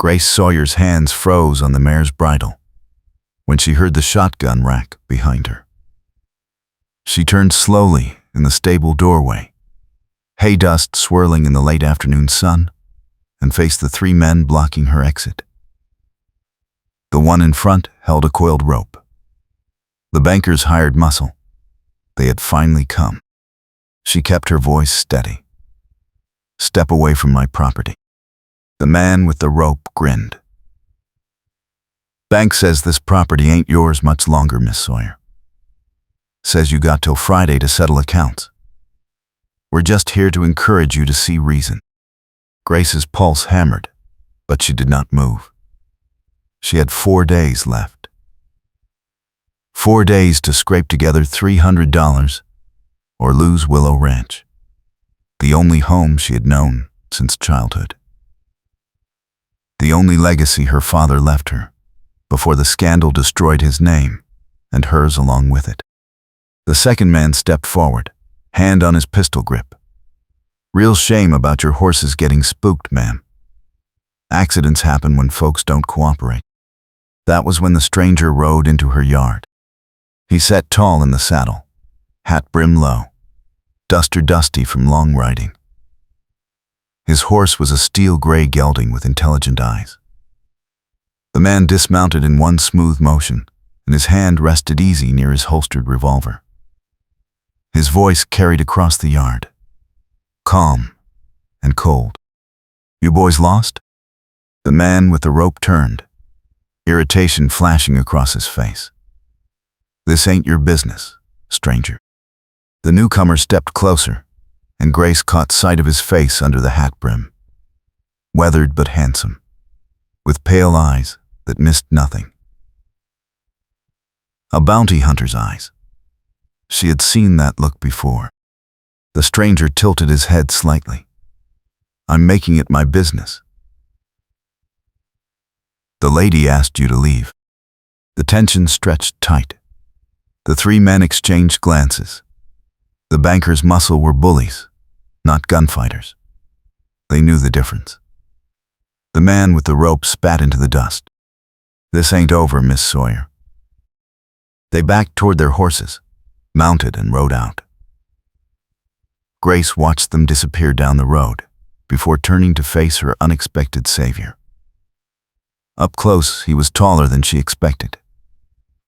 Grace Sawyer's hands froze on the mare's bridle when she heard the shotgun rack behind her. She turned slowly in the stable doorway, hay dust swirling in the late afternoon sun, and faced the three men blocking her exit. The one in front held a coiled rope. The banker's hired muscle. They had finally come. She kept her voice steady. "Step away from my property." The man with the rope grinned. "Bank says this property ain't yours much longer, Miss Sawyer. Says you got till Friday to settle accounts. We're just here to encourage you to see reason." Grace's pulse hammered, but she did not move. She had 4 days left. 4 days to scrape together $300 or lose Willow Ranch, the only home she had known since childhood. The only legacy her father left her before the scandal destroyed his name and hers along with it. The second man stepped forward, hand on his pistol grip. "Real shame about your horses getting spooked, ma'am. Accidents happen when folks don't cooperate." That was when the stranger rode into her yard. He sat tall in the saddle, hat brim low, duster dusty from long riding. His horse was a steel gray gelding with intelligent eyes. The man dismounted in one smooth motion, and his hand rested easy near his holstered revolver. His voice carried across the yard, calm and cold. "You boys lost?" The man with the rope turned, irritation flashing across his face. "This ain't your business, stranger." The newcomer stepped closer, and Grace caught sight of his face under the hat brim. Weathered but handsome, with pale eyes that missed nothing. A bounty hunter's eyes. She had seen that look before. The stranger tilted his head slightly. "I'm making it my business." "The lady asked you to leave." The tension stretched tight. The three men exchanged glances. The banker's muscle were bullies, not gunfighters. They knew the difference. The man with the rope spat into the dust. "This ain't over, Miss Sawyer." They backed toward their horses, mounted and rode out. Grace watched them disappear down the road before turning to face her unexpected savior. Up close, he was taller than she expected,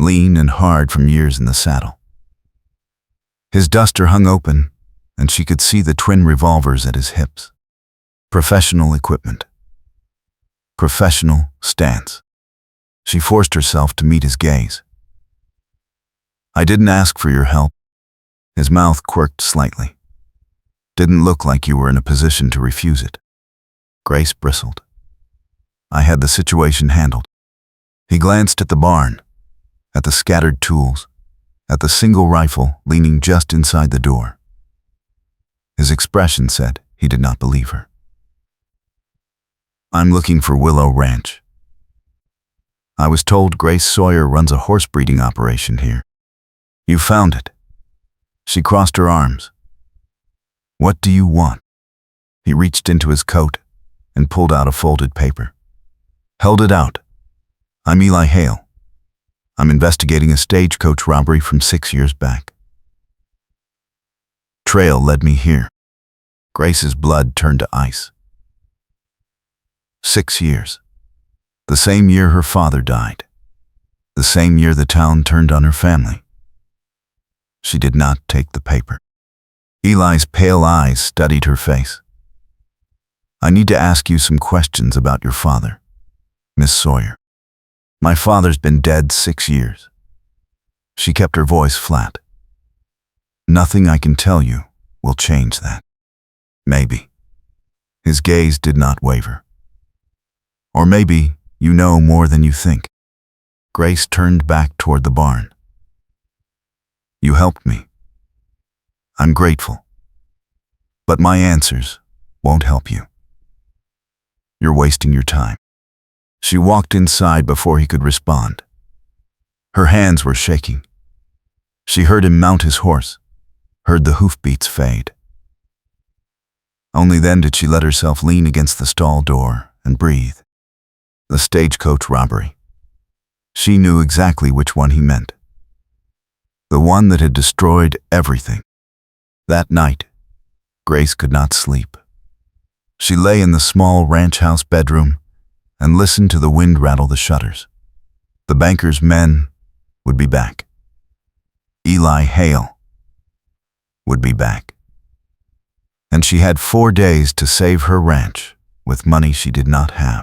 lean and hard from years in the saddle. His duster hung open, and she could see the twin revolvers at his hips. Professional equipment. Professional stance. She forced herself to meet his gaze. "I didn't ask for your help." His mouth quirked slightly. "Didn't look like you were in a position to refuse it." Grace bristled. "I had the situation handled." He glanced at the barn, at the scattered tools, at the single rifle leaning just inside the door. His expression said he did not believe her. "I'm looking for Willow Ranch. I was told Grace Sawyer runs a horse breeding operation here. You found it." She crossed her arms. "What do you want?" He reached into his coat and pulled out a folded paper. Held it out. "I'm Eli Hale. I'm investigating a stagecoach robbery from 6 years back. Trail led me here." Grace's blood turned to ice. 6 years. The same year her father died. The same year the town turned on her family. She did not take the paper. Eli's pale eyes studied her face. "I need to ask you some questions about your father, Miss Sawyer. My father's been dead 6 years." She kept her voice flat. "Nothing I can tell you will change that." "Maybe." His gaze did not waver. "Or maybe you know more than you think." Grace turned back toward the barn. "You helped me. I'm grateful. But my answers won't help you. You're wasting your time." She walked inside before he could respond. Her hands were shaking. She heard him mount his horse, heard the hoofbeats fade. Only then did she let herself lean against the stall door and breathe. The stagecoach robbery. She knew exactly which one he meant. The one that had destroyed everything. That night, Grace could not sleep. She lay in the small ranch house bedroom and listened to the wind rattle the shutters. The banker's men would be back. Eli Hale would be back. And she had 4 days to save her ranch with money she did not have.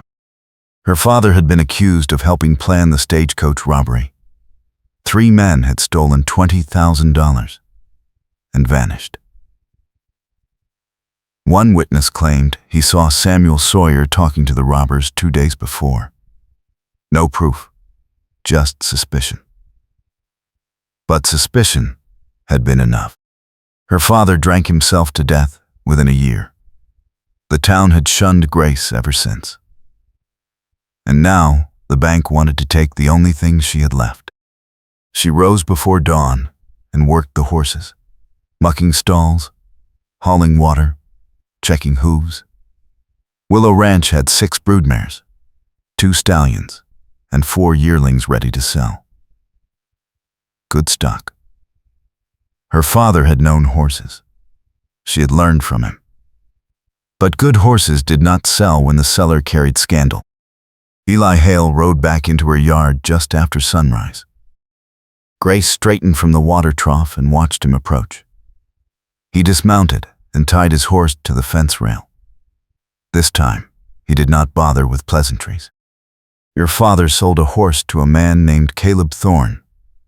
Her father had been accused of helping plan the stagecoach robbery. 3 men had stolen $20,000 and vanished. One witness claimed he saw Samuel Sawyer talking to the robbers 2 days before. No proof, just suspicion. But suspicion had been enough. Her father drank himself to death within a year. The town had shunned Grace ever since. And now the bank wanted to take the only thing she had left. She rose before dawn and worked the horses, mucking stalls, hauling water, checking hooves. Willow Ranch had 6 broodmares, 2 stallions, and 4 yearlings ready to sell. Good stock. Her father had known horses. She had learned from him. But good horses did not sell when the seller carried scandal. Eli Hale rode back into her yard just after sunrise. Grace straightened from the water trough and watched him approach. He dismounted and tied his horse to the fence rail. This time, he did not bother with pleasantries. Your father sold a horse to a man named Caleb Thorne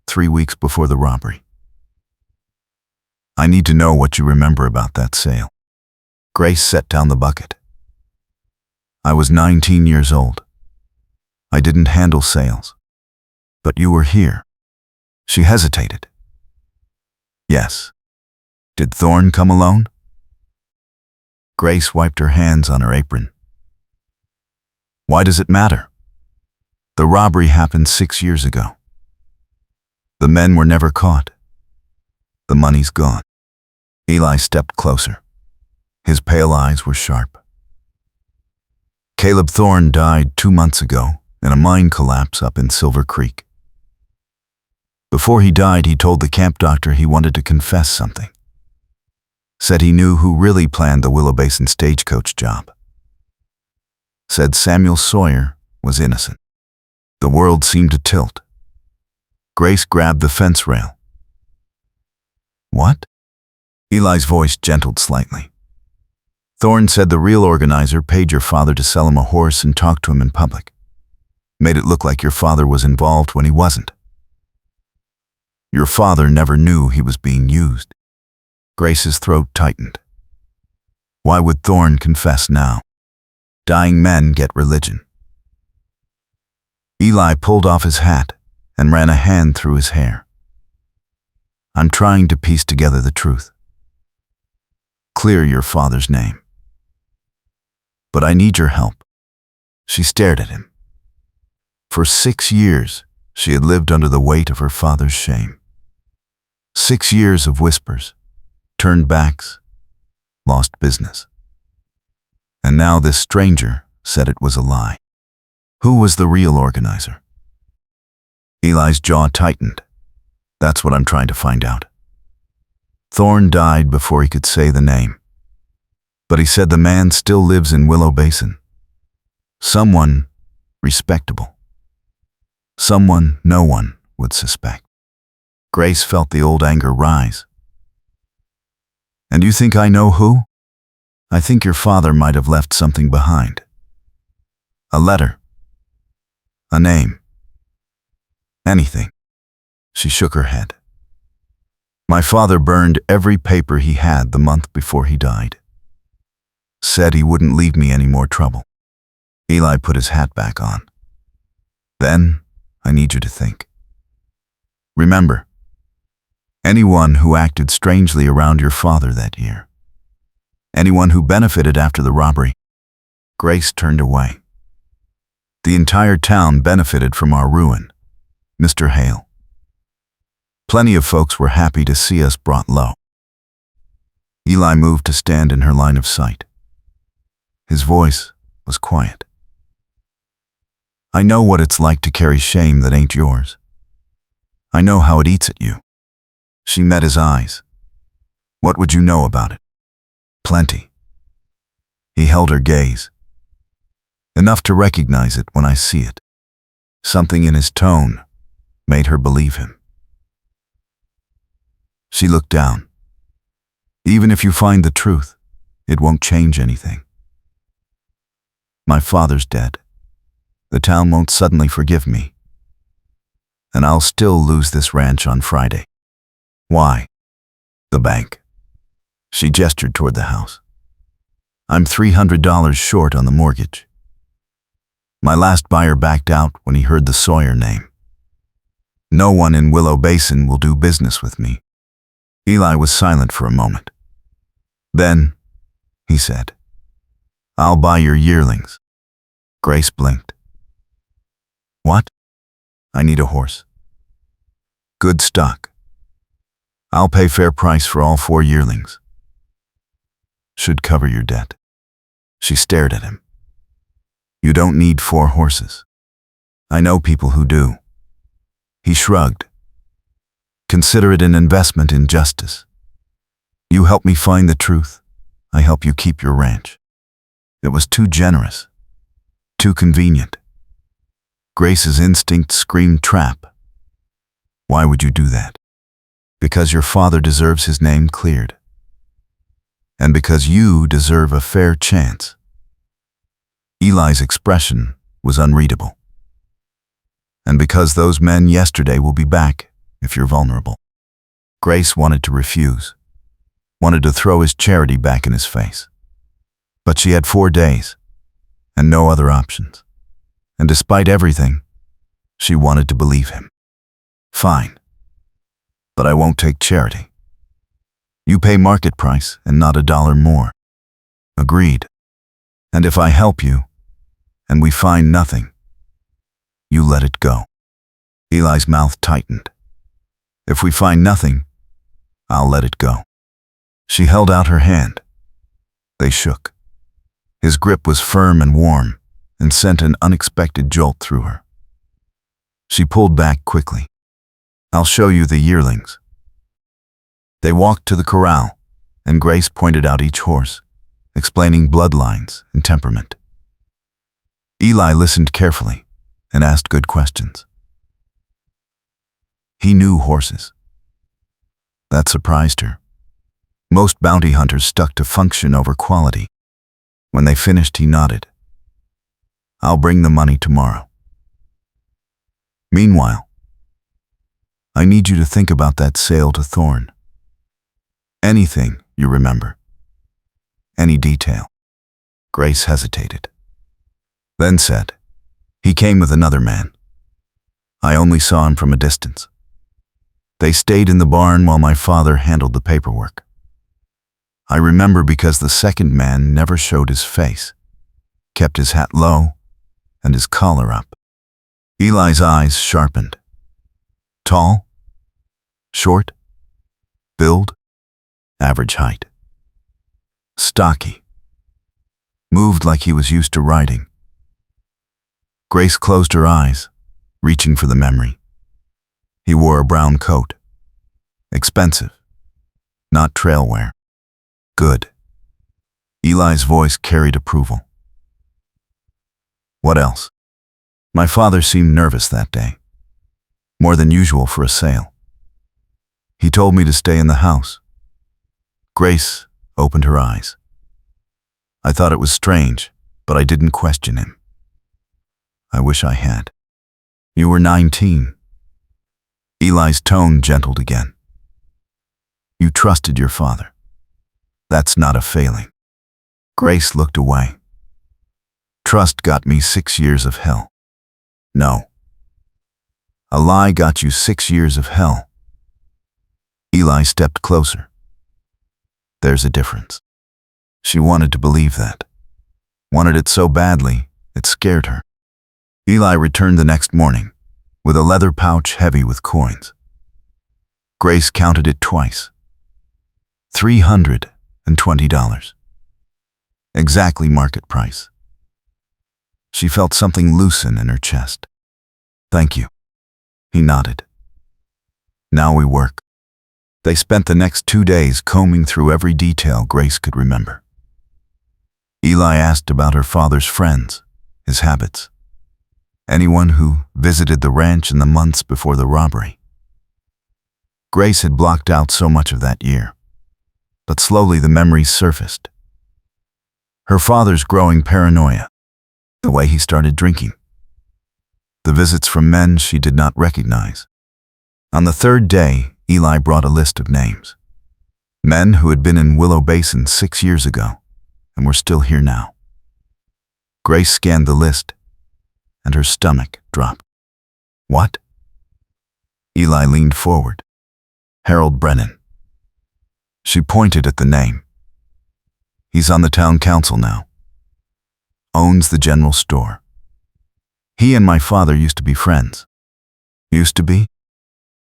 3 weeks before the robbery. I need to know what you remember about that sale. Grace set down the bucket. I was 19 years old. I didn't handle sales. But you were here. She hesitated. Yes. Did Thorne come alone? Grace wiped her hands on her apron. Why does it matter? The robbery happened 6 years ago. The men were never caught. The money's gone. Eli stepped closer. His pale eyes were sharp. Caleb Thorne died 2 months ago in a mine collapse up in Silver Creek. Before he died, he told the camp doctor he wanted to confess something. Said he knew who really planned the Willow Basin stagecoach job. Said Samuel Sawyer was innocent. The world seemed to tilt. Grace grabbed the fence rail. What? Eli's voice gentled slightly. Thorne said the real organizer paid your father to sell him a horse and talk to him in public. Made it look like your father was involved when he wasn't. Your father never knew he was being used. Grace's throat tightened. Why would Thorne confess now? Dying men get religion. Eli pulled off his hat and ran a hand through his hair. I'm trying to piece together the truth. Clear your father's name. But I need your help. She stared at him. For 6 years, she had lived under the weight of her father's shame. 6 years of whispers, turned backs, lost business. And now this stranger said it was a lie. Who was the real organizer? Eli's jaw tightened. That's what I'm trying to find out. Thorne died before he could say the name. But he said the man still lives in Willow Basin. Someone respectable. Someone no one would suspect. Grace felt the old anger rise. And you think I know who? I think your father might have left something behind. A letter. A name. Anything. She shook her head. My father burned every paper he had the month before he died. Said he wouldn't leave me any more trouble. Eli put his hat back on. Then, I need you to think. Remember, anyone who acted strangely around your father that year. Anyone who benefited after the robbery. Grace turned away. The entire town benefited from our ruin, Mr. Hale. Plenty of folks were happy to see us brought low. Eli moved to stand in her line of sight. His voice was quiet. I know what it's like to carry shame that ain't yours. I know how it eats at you. She met his eyes. What would you know about it? Plenty. He held her gaze. Enough to recognize it when I see it. Something in his tone made her believe him. She looked down. Even if you find the truth, it won't change anything. My father's dead. The town won't suddenly forgive me. And I'll still lose this ranch on Friday. Why? The bank. She gestured toward the house. I'm $300 short on the mortgage. My last buyer backed out when he heard the Sawyer name. No one in Willow Basin will do business with me. Eli was silent for a moment. Then, he said, I'll buy your yearlings. Grace blinked. What? I need a horse. Good stock. I'll pay fair price for all 4 yearlings. Should cover your debt. She stared at him. You don't need 4 horses. I know people who do. He shrugged. Consider it an investment in justice. You help me find the truth. I help you keep your ranch. It was too generous. Too convenient. Grace's instinct screamed trap. Why would you do that? Because your father deserves his name cleared. And because you deserve a fair chance. Eli's expression was unreadable. And because those men yesterday will be back if you're vulnerable. Grace wanted to refuse. Wanted to throw his charity back in his face. But she had 4 days and no other options. And despite everything, she wanted to believe him. Fine. But I won't take charity. You pay market price and not $1 more. Agreed. And if I help you, and we find nothing, you let it go. Eli's mouth tightened. If we find nothing, I'll let it go. She held out her hand. They shook. His grip was firm and warm, and sent an unexpected jolt through her. She pulled back quickly. I'll show you the yearlings. They walked to the corral, and Grace pointed out each horse, explaining bloodlines and temperament. Eli listened carefully and asked good questions. He knew horses. That surprised her. Most bounty hunters stuck to function over quality. When they finished, he nodded. I'll bring the money tomorrow. Meanwhile, I need you to think about that sale to Thorne. Anything you remember. Any detail. Grace hesitated. Then said, he came with another man. I only saw him from a distance. They stayed in the barn while my father handled the paperwork. I remember because the second man never showed his face, kept his hat low and his collar up. Eli's eyes sharpened. Tall? Short? Build? Average height. Stocky. Moved like he was used to riding. Grace closed her eyes, reaching for the memory. He wore a brown coat. Expensive. Not trail wear. Good. Eli's voice carried approval. What else? My father seemed nervous that day. More than usual for a sale. He told me to stay in the house. Grace opened her eyes. I thought it was strange, but I didn't question him. I wish I had. You were 19. Eli's tone gentled again. You trusted your father. That's not a failing. Grace looked away. Trust got me 6 years of hell. No. A lie got you 6 years of hell. Eli stepped closer. There's a difference. She wanted to believe that. Wanted it so badly, it scared her. Eli returned the next morning, with a leather pouch heavy with coins. Grace counted it twice. $320. Exactly market price. She felt something loosen in her chest. "Thank you." He nodded. "Now we work." They spent the next 2 days combing through every detail Grace could remember. Eli asked about her father's friends, his habits, anyone who visited the ranch in the months before the robbery. Grace had blocked out so much of that year, but slowly the memories surfaced. Her father's growing paranoia, the way he started drinking, the visits from men she did not recognize. On the 3rd day, Eli brought a list of names. Men who had been in Willow Basin 6 years ago and were still here now. Grace scanned the list, and her stomach dropped. "What?" Eli leaned forward. "Harold Brennan." She pointed at the name. "He's on the town council now. Owns the general store. He and my father used to be friends." "Used to be?"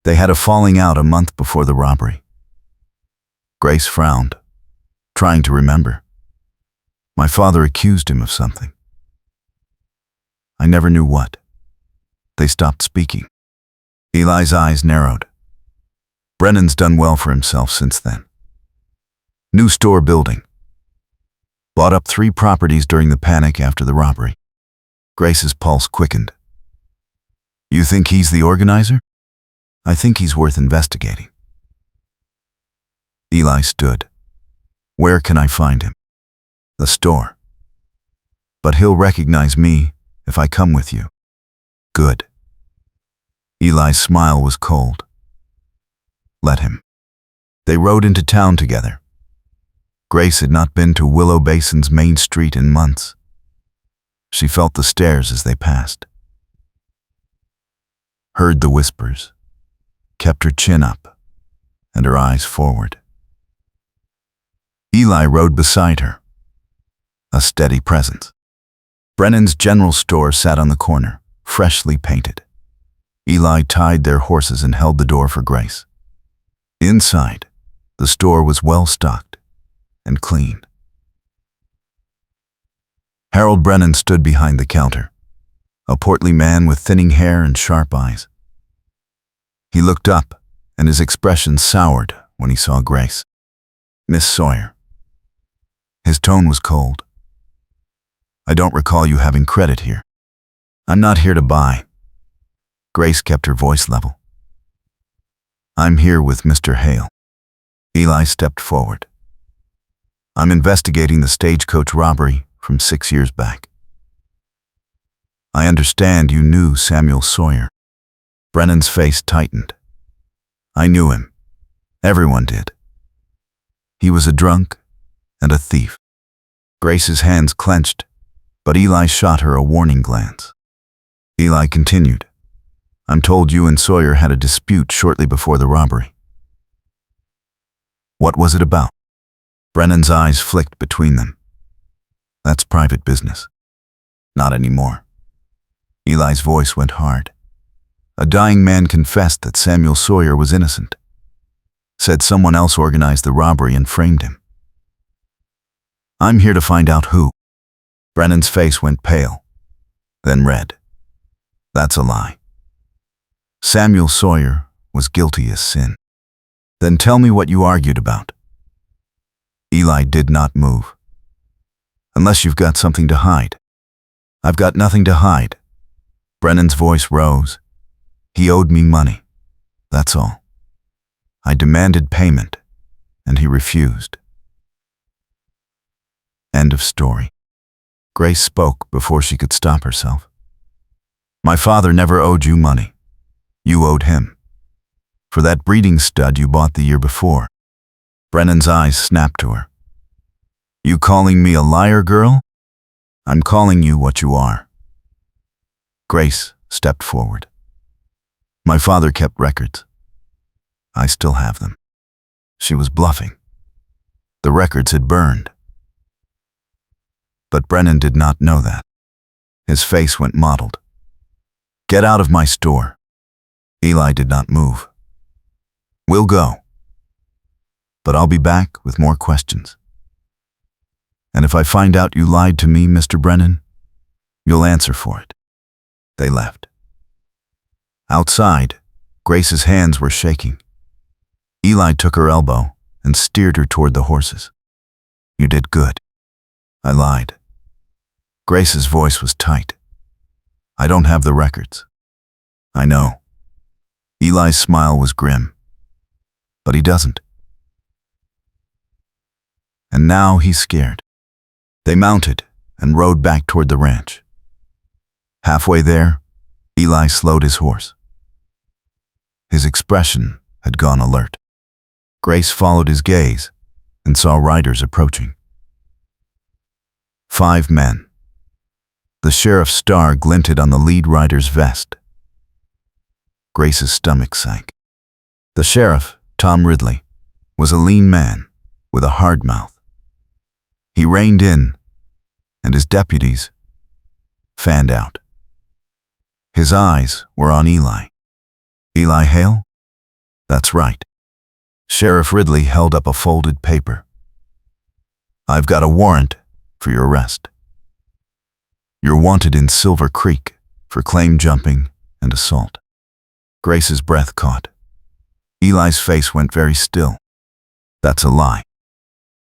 "They had a falling out a month before the robbery." Grace frowned, trying to remember. "My father accused him of something. I never knew what." They stopped speaking. Eli's eyes narrowed. Brennan's done well for himself since then. New store building. Bought up 3 properties during the panic after the robbery. Grace's pulse quickened. "You think he's the organizer?" "I think he's worth investigating." Eli stood. "Where can I find him?" "The store. But he'll recognize me if I come with you." "Good." Eli's smile was cold. "Let him." They rode into town together. Grace had not been to Willow Basin's main street in months. She felt the stairs as they passed, heard the whispers, kept her chin up and her eyes forward. Eli rode beside her, a steady presence. Brennan's general store sat on the corner, freshly painted. Eli tied their horses and held the door for Grace. Inside, the store was well stocked and clean. Harold Brennan stood behind the counter, a portly man with thinning hair and sharp eyes. He looked up, and his expression soured when he saw Grace. "Miss Sawyer." His tone was cold. "I don't recall you having credit here." "I'm not here to buy." Grace kept her voice level. "I'm here with Mr. Hale." Eli stepped forward. "I'm investigating the stagecoach robbery from 6 years back." "I understand you knew Samuel Sawyer." Brennan's face tightened. "I knew him. Everyone did. He was a drunk and a thief." Grace's hands clenched, but Eli shot her a warning glance. Eli continued, "I'm told you and Sawyer had a dispute shortly before the robbery." "What was it about?" Brennan's eyes flicked between them. "That's private business." "Not anymore." Eli's voice went hard. "A dying man confessed that Samuel Sawyer was innocent. Said someone else organized the robbery and framed him. I'm here to find out who." Brennan's face went pale, then red. "That's a lie. Samuel Sawyer was guilty as sin." "Then tell me what you argued about." Eli did not move. "Unless you've got something to hide." "I've got nothing to hide." Brennan's voice rose. "He owed me money. That's all. I demanded payment, and he refused." End of story. Grace spoke before she could stop herself. "My father never owed you money. You owed him. For that breeding stud you bought the year before." Brennan's eyes snapped to her. "You calling me a liar, girl?" "I'm calling you what you are." Grace stepped forward. "My father kept records. I still have them." She was bluffing. The records had burned. But Brennan did not know that. His face went mottled. "Get out of my store." Eli did not move. "We'll go. But I'll be back with more questions. And if I find out you lied to me, Mr. Brennan, You'll answer for it." They left. Outside, Grace's hands were shaking. Eli took her elbow and steered her toward the horses. "You did good." "I lied." Grace's voice was tight. "I don't have the records." "I know." Eli's smile was grim. "But he doesn't. And now he's scared." They mounted and rode back toward the ranch. Halfway there, Eli slowed his horse. His expression had gone alert. Grace followed his gaze and saw riders approaching. 5 men. The sheriff's star glinted on the lead rider's vest. Grace's stomach sank. The sheriff, Tom Ridley, was a lean man with a hard mouth. He reined in, and his deputies fanned out. His eyes were on Eli. "Eli Hale?" "That's right." Sheriff Ridley held up a folded paper. "I've got a warrant for your arrest. You're wanted in Silver Creek for claim jumping and assault." Grace's breath caught. Eli's face went very still. "That's a lie.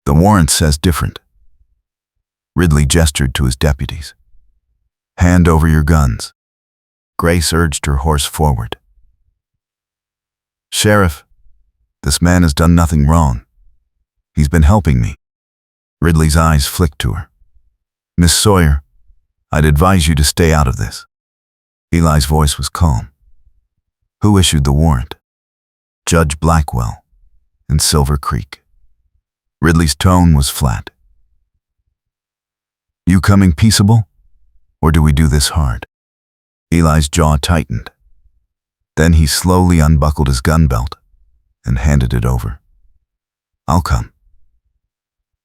The warrant says different." Ridley gestured to his deputies. "Hand over your guns." Grace urged her horse forward. "Sheriff, this man has done nothing wrong. He's been helping me." Ridley's eyes flicked to her. "Miss Sawyer, I'd advise you to stay out of this." Eli's voice was calm. "Who issued the warrant?" "Judge Blackwell, in Silver Creek." Ridley's tone was flat. "You coming peaceable, or do we do this hard?" Eli's jaw tightened. Then he slowly unbuckled his gun belt and handed it over. "I'll come.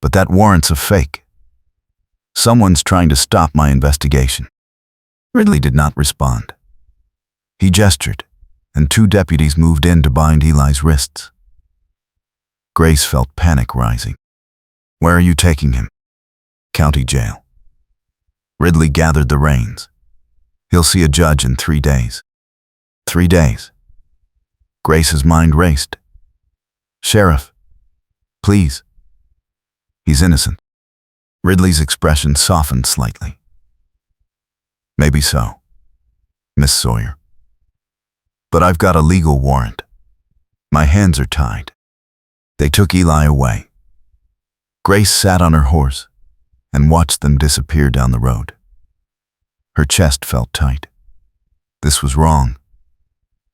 But that warrant's a fake. Someone's trying to stop my investigation." Ridley did not respond. He gestured, and 2 deputies moved in to bind Eli's wrists. Grace felt panic rising. "Where are you taking him?" "County jail." Ridley gathered the reins. "He'll see a judge in 3 days." 3 days. Grace's mind raced. "Sheriff, please. He's innocent." Ridley's expression softened slightly. "Maybe so, Miss Sawyer. But I've got a legal warrant. My hands are tied." They took Eli away. Grace sat on her horse and watched them disappear down the road. Her chest felt tight. This was wrong.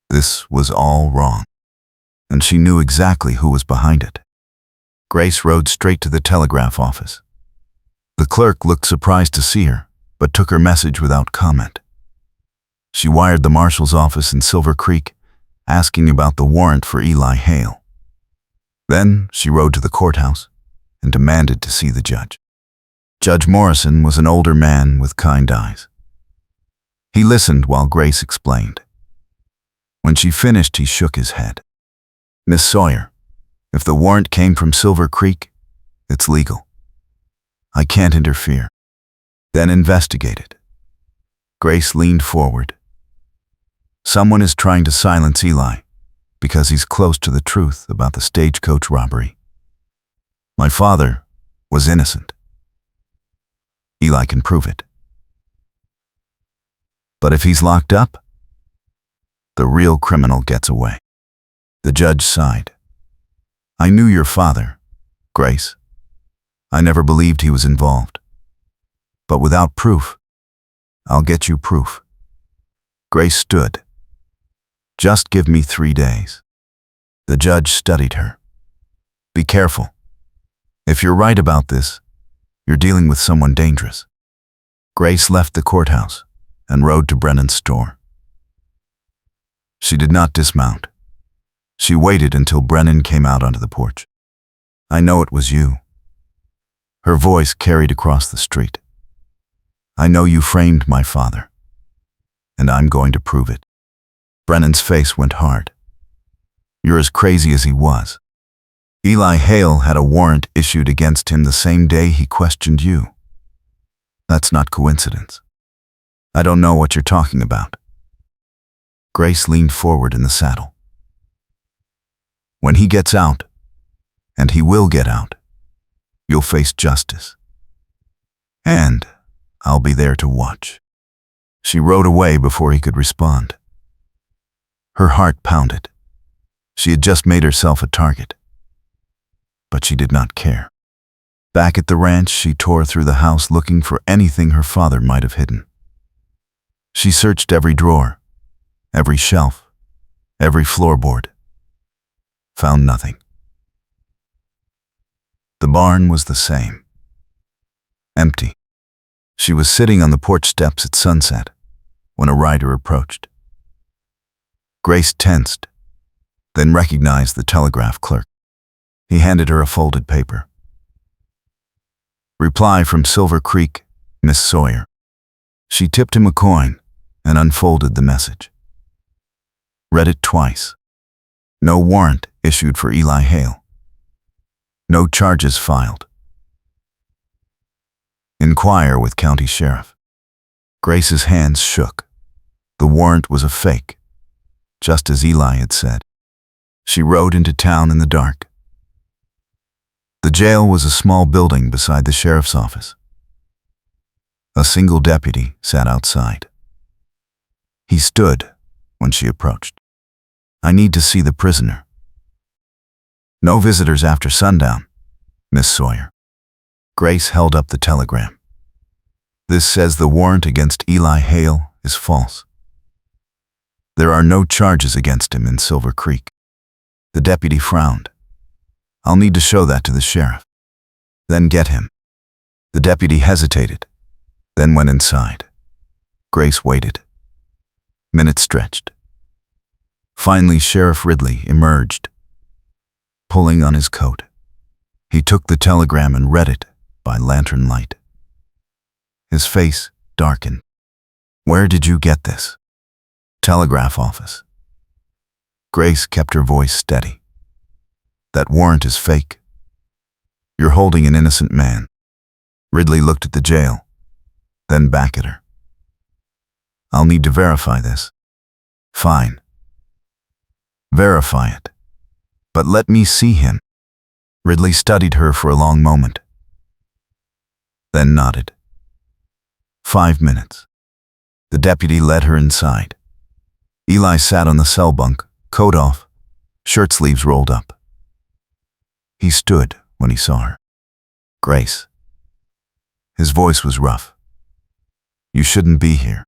This was all wrong. And she knew exactly who was behind it. Grace rode straight to the telegraph office. The clerk looked surprised to see her, but took her message without comment. She wired the marshal's office in Silver Creek, asking about the warrant for Eli Hale. Then she rode to the courthouse and demanded to see the judge. Judge Morrison was an older man with kind eyes. He listened while Grace explained. When she finished, he shook his head. "Miss Sawyer, if the warrant came from Silver Creek, it's legal. I can't interfere. Then investigate it." Grace leaned forward. "Someone is trying to silence Eli because he's close to the truth about the stagecoach robbery. My father was innocent. Eli can prove it. But if he's locked up, the real criminal gets away." The judge sighed. "I knew your father, Grace. I never believed he was involved. But without proof, I'll get you proof." Grace stood. "Just give me 3 days." The judge studied her. "Be careful. If you're right about this, you're dealing with someone dangerous." Grace left the courthouse and rode to Brennan's store. She did not dismount. She waited until Brennan came out onto the porch. "I know it was you." Her voice carried across the street. "I know you framed my father, and I'm going to prove it." Brennan's face went hard. "You're as crazy as he was. Eli Hale had a warrant issued against him the same day he questioned you. That's not coincidence." I don't know what you're talking about. Grace leaned forward in the saddle. When he gets out, and he will get out, you'll face justice. And I'll be there to watch. She rode away before he could respond. Her heart pounded. She had just made herself a target. But she did not care. Back at the ranch, she tore through the house looking for anything her father might have hidden. She searched every drawer, every shelf, every floorboard. Found nothing. The barn was the same. Empty. She was sitting on the porch steps at sunset when a rider approached. Grace tensed, then recognized the telegraph clerk. He handed her a folded paper. Reply from Silver Creek, Miss Sawyer. She tipped him a coin and unfolded the message. Read it twice. No warrant issued for Eli Hale. No charges filed. Inquire with County Sheriff. Grace's hands shook. The warrant was a fake, just as Eli had said. She rode into town in the dark. The jail was a small building beside the sheriff's office. A single deputy sat outside. He stood when she approached. I need to see the prisoner. No visitors after sundown, Miss Sawyer. Grace held up the telegram. This says the warrant against Eli Hale is false. There are no charges against him in Silver Creek. The deputy frowned. I'll need to show that to the sheriff. Then get him. The deputy hesitated, then went inside. Grace waited. Minutes stretched. Finally, Sheriff Ridley emerged, pulling on his coat. He took the telegram and read it by lantern light. His face darkened. Where did you get this? Telegraph office. Grace kept her voice steady. That warrant is fake. You're holding an innocent man. Ridley looked at the jail, then back at her. I'll need to verify this. Fine. Verify it. But let me see him. Ridley studied her for a long moment, then nodded. 5 minutes. The deputy led her inside. Eli sat on the cell bunk, coat off, shirt sleeves rolled up. He stood when he saw her. Grace. His voice was rough. You shouldn't be here.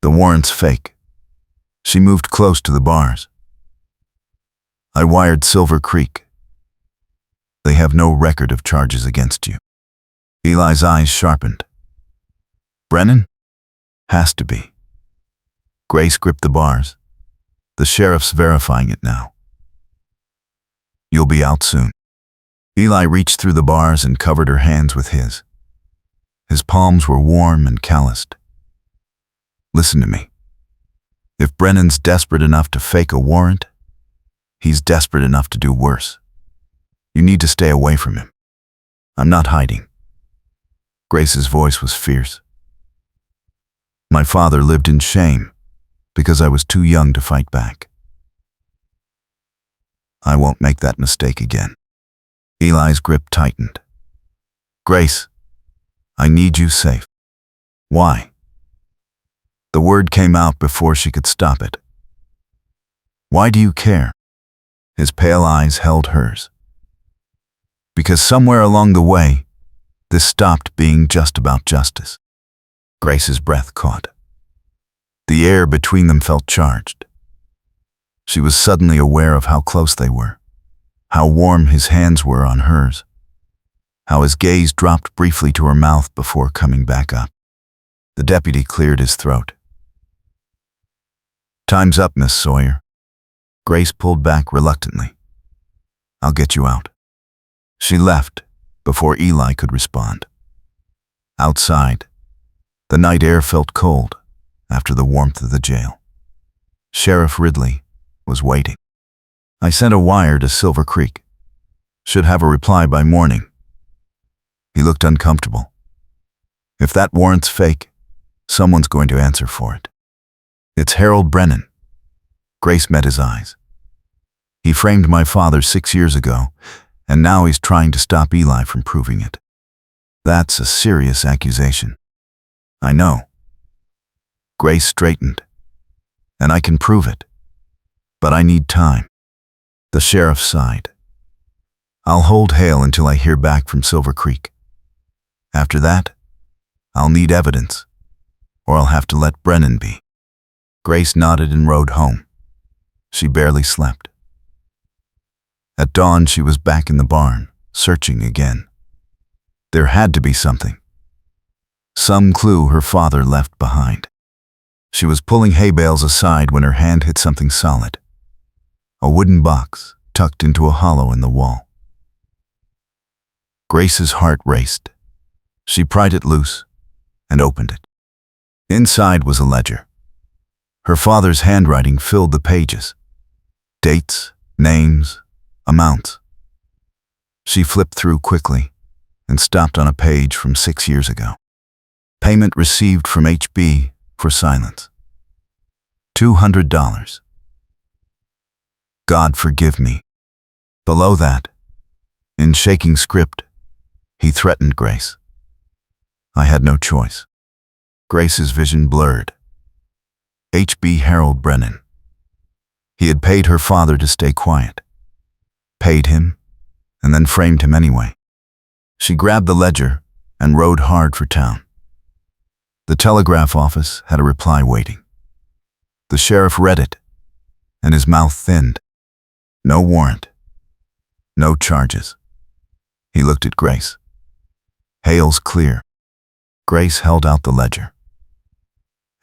The warrant's fake. She moved close to the bars. I wired Silver Creek. They have no record of charges against you. Eli's eyes sharpened. Brennan? Has to be. Grace gripped the bars. The sheriff's verifying it now. You'll be out soon. Eli reached through the bars and covered her hands with his. His palms were warm and calloused. Listen to me. If Brennan's desperate enough to fake a warrant, he's desperate enough to do worse. You need to stay away from him. I'm not hiding. Grace's voice was fierce. My father lived in shame because I was too young to fight back. I won't make that mistake again. Eli's grip tightened. Grace, I need you safe. Why? The word came out before she could stop it. Why do you care? His pale eyes held hers. Because somewhere along the way, this stopped being just about justice. Grace's breath caught. The air between them felt charged. She was suddenly aware of how close they were, how warm his hands were on hers, how his gaze dropped briefly to her mouth before coming back up. The deputy cleared his throat. Time's up, Miss Sawyer. Grace pulled back reluctantly. I'll get you out. She left before Eli could respond. Outside, the night air felt cold after the warmth of the jail. Sheriff Ridley was waiting. I sent a wire to Silver Creek. Should have a reply by morning. He looked uncomfortable. If that warrant's fake, Someone's going to answer for it. It's Harold Brennan. Grace met his eyes. He framed my father 6 years ago, and now he's trying to stop Eli from proving it. That's a serious accusation. I know. Grace straightened. And I can prove it. But I need time. The sheriff sighed. I'll hold Hale until I hear back from Silver Creek. After that, I'll need evidence, or I'll have to let Brennan be. Grace nodded and rode home. She barely slept. At dawn, she was back in the barn, searching again. There had to be something. Some clue her father left behind. She was pulling hay bales aside when her hand hit something solid. A wooden box tucked into a hollow in the wall. Grace's heart raced. She pried it loose and opened it. Inside was a ledger. Her father's handwriting filled the pages. Dates, names, amounts. She flipped through quickly and stopped on a page from 6 years ago. Payment received from HB for silence. $200. God forgive me. Below that, in shaking script, he threatened Grace. I had no choice. Grace's vision blurred. HB Harold Brennan. He had paid her father to stay quiet. Paid him, and then framed him anyway. She grabbed the ledger and rode hard for town. The telegraph office had a reply waiting. The sheriff read it, and his mouth thinned. No warrant. No charges. He looked at Grace. Hale's clear. Grace held out the ledger.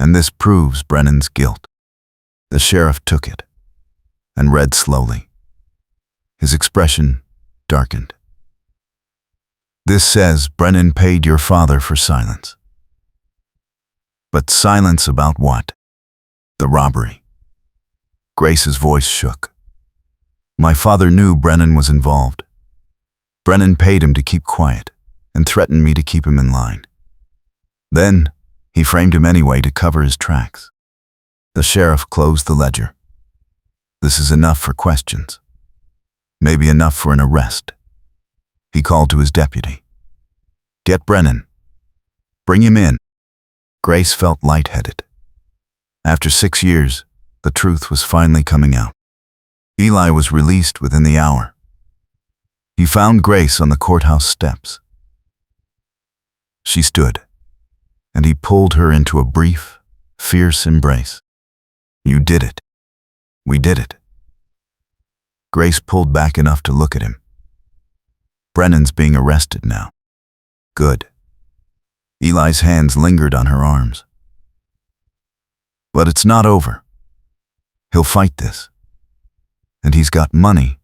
And this proves Brennan's guilt. The sheriff took it and read slowly. His expression darkened. This says Brennan paid your father for silence. But silence about what? The robbery. Grace's voice shook. My father knew Brennan was involved. Brennan paid him to keep quiet and threatened me to keep him in line. Then, he framed him anyway to cover his tracks. The sheriff closed the ledger. This is enough for questions. Maybe enough for an arrest. He called to his deputy. Get Brennan. Bring him in. Grace felt lightheaded. After 6 years, the truth was finally coming out. Eli was released within the hour. He found Grace on the courthouse steps. She stood, and he pulled her into a brief, fierce embrace. You did it. We did it. Grace pulled back enough to look at him. Brennan's being arrested now. Good. Eli's hands lingered on her arms. But it's not over. He'll fight this. And he's got money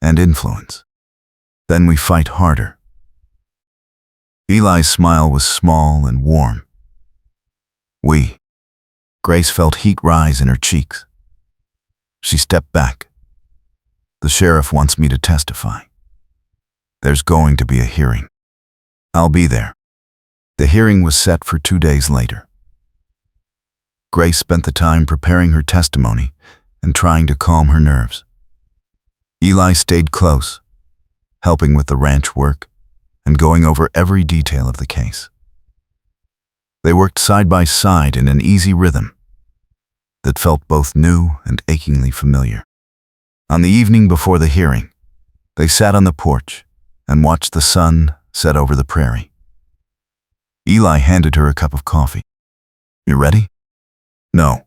and influence. Then we fight harder. Eli's smile was small and warm. We. Grace felt heat rise in her cheeks. She stepped back. The sheriff wants me to testify. There's going to be a hearing. I'll be there. The hearing was set for 2 days later. Grace spent the time preparing her testimony and trying to calm her nerves. Eli stayed close, helping with the ranch work and going over every detail of the case. They worked side by side in an easy rhythm that felt both new and achingly familiar. On the evening before the hearing, they sat on the porch and watched the sun set over the prairie. Eli handed her a cup of coffee. You ready? No.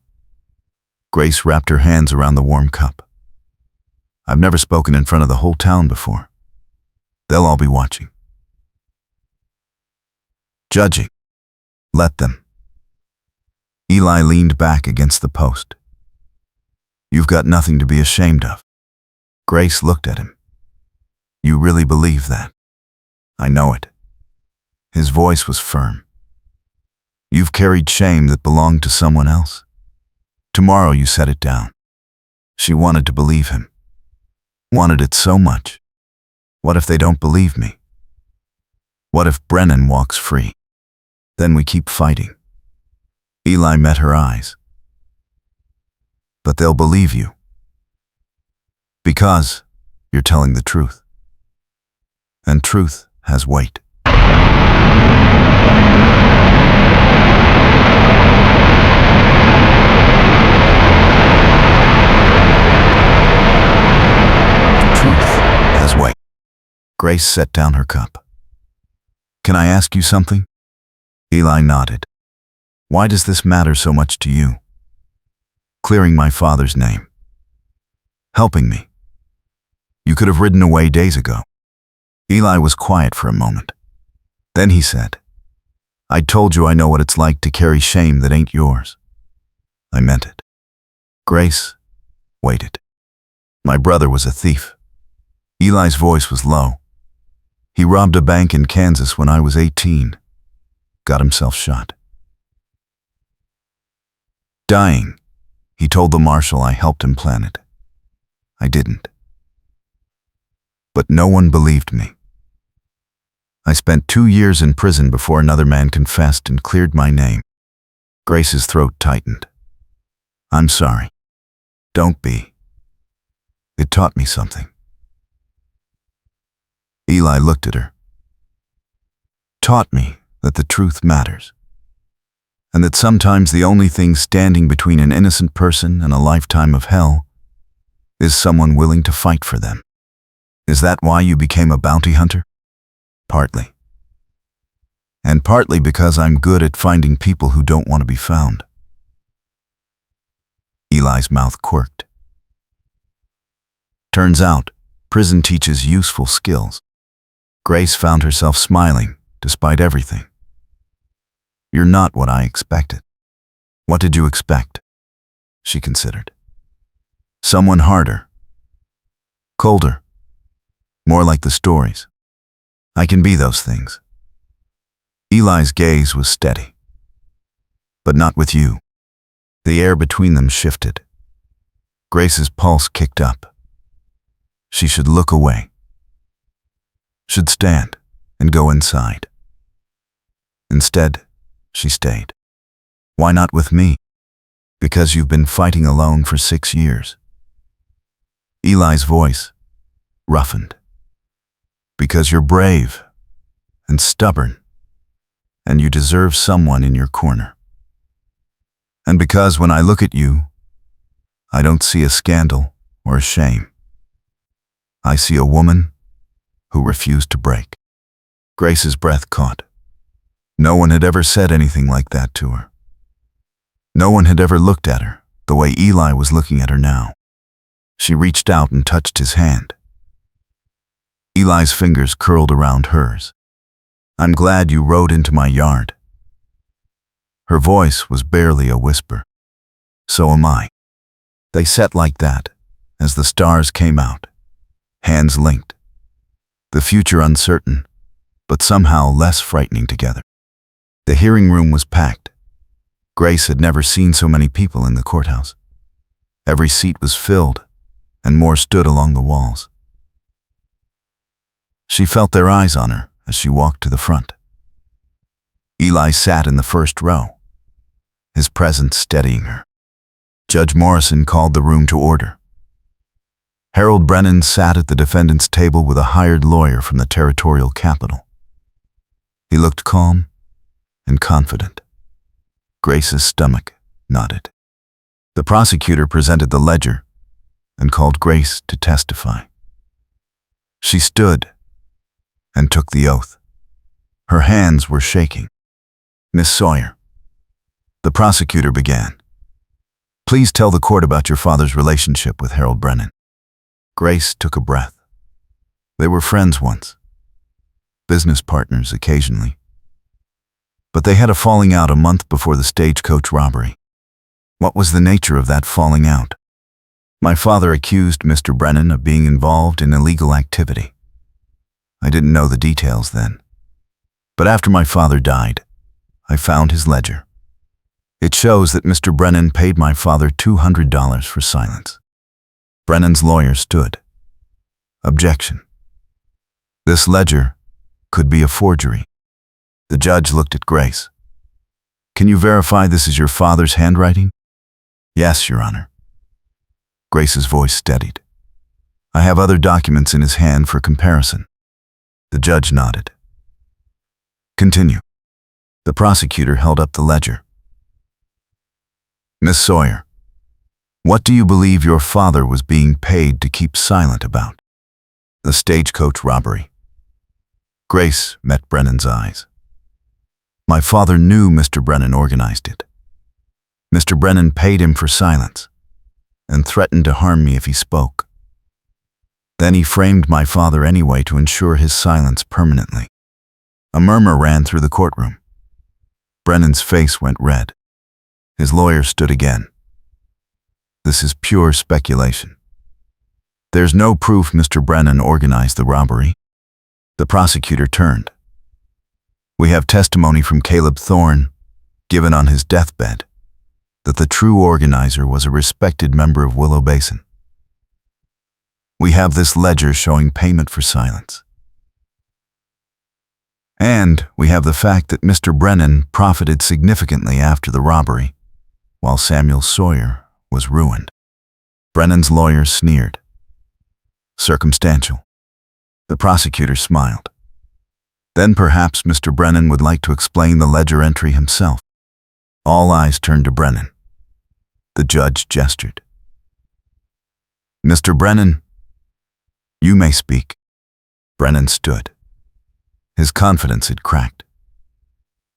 Grace wrapped her hands around the warm cup. I've never spoken in front of the whole town before. They'll all be watching. Judging. Let them. Eli leaned back against the post. You've got nothing to be ashamed of. Grace looked at him. You really believe that? I know it. His voice was firm. You've carried shame that belonged to someone else. Tomorrow you set it down. She wanted to believe him. Wanted it so much. What if they don't believe me? What if Brennan walks free? Then we keep fighting. Eli met her eyes. But they'll believe you. Because you're telling the truth. And truth has weight. Truth has weight. Grace set down her cup. Can I ask you something? Eli nodded. Why does this matter so much to you? Clearing my father's name. Helping me. You could have ridden away days ago. Eli was quiet for a moment. Then he said, I told you I know what it's like to carry shame that ain't yours. I meant it. Grace waited. My brother was a thief. Eli's voice was low. He robbed a bank in Kansas when I was 18. Got himself shot. Dying, he told the marshal I helped him plan it. I didn't. But no one believed me. I spent 2 years in prison before another man confessed and cleared my name. Grace's throat tightened. I'm sorry. Don't be. It taught me something. Eli looked at her. Taught me that the truth matters. And that sometimes the only thing standing between an innocent person and a lifetime of hell is someone willing to fight for them. Is that why you became a bounty hunter? Partly. And partly because I'm good at finding people who don't want to be found. Eli's mouth quirked. Turns out, prison teaches useful skills. Grace found herself smiling, despite everything. You're not what I expected. What did you expect? She considered. Someone harder. Colder. More like the stories. I can be those things. Eli's gaze was steady. But not with you. The air between them shifted. Grace's pulse kicked up. She should look away. Should stand and go inside. Instead, she stayed. Why not with me? Because you've been fighting alone for 6 years. Eli's voice roughened. Because you're brave and stubborn, and you deserve someone in your corner. And because when I look at you, I don't see a scandal or a shame. I see a woman who refused to break. Grace's breath caught. No one had ever said anything like that to her. No one had ever looked at her the way Eli was looking at her now. She reached out and touched his hand. Eli's fingers curled around hers. I'm glad you rode into my yard. Her voice was barely a whisper. So am I. They sat like that as the stars came out, hands linked. The future uncertain, but somehow less frightening together. The hearing room was packed. Grace had never seen so many people in the courthouse. Every seat was filled, and more stood along the walls. She felt their eyes on her as she walked to the front. Eli sat in the first row, his presence steadying her. Judge Morrison called the room to order. Harold Brennan sat at the defendant's table with a hired lawyer from the territorial capital. He looked calm and confident. Grace's stomach nodded. The prosecutor presented the ledger and called Grace to testify. She stood and took the oath. Her hands were shaking. Miss Sawyer, the prosecutor began. Please tell the court about your father's relationship with Harold Brennan. Grace took a breath. They were friends once, business partners occasionally. But they had a falling out a month before the stagecoach robbery. What was the nature of that falling out? My father accused Mr. Brennan of being involved in illegal activity. I didn't know the details then. But after my father died, I found his ledger. It shows that Mr. Brennan paid my father $200 for silence. Brennan's lawyer stood. Objection. This ledger could be a forgery. The judge looked at Grace. Can you verify this is your father's handwriting? Yes, Your Honor. Grace's voice steadied. I have other documents in his hand for comparison. The judge nodded. Continue. The prosecutor held up the ledger. Miss Sawyer, what do you believe your father was being paid to keep silent about? The stagecoach robbery. Grace met Brennan's eyes. My father knew Mr. Brennan organized it. Mr. Brennan paid him for silence and threatened to harm me if he spoke. Then he framed my father anyway to ensure his silence permanently. A murmur ran through the courtroom. Brennan's face went red. His lawyer stood again. This is pure speculation. There's no proof Mr. Brennan organized the robbery. The prosecutor turned. We have testimony from Caleb Thorne, given on his deathbed, that the true organizer was a respected member of Willow Basin. We have this ledger showing payment for silence. And we have the fact that Mr. Brennan profited significantly after the robbery, while Samuel Sawyer was ruined. Brennan's lawyer sneered. Circumstantial. The prosecutor smiled. Then perhaps Mr. Brennan would like to explain the ledger entry himself. All eyes turned to Brennan. The judge gestured. Mr. Brennan, you may speak. Brennan stood. His confidence had cracked.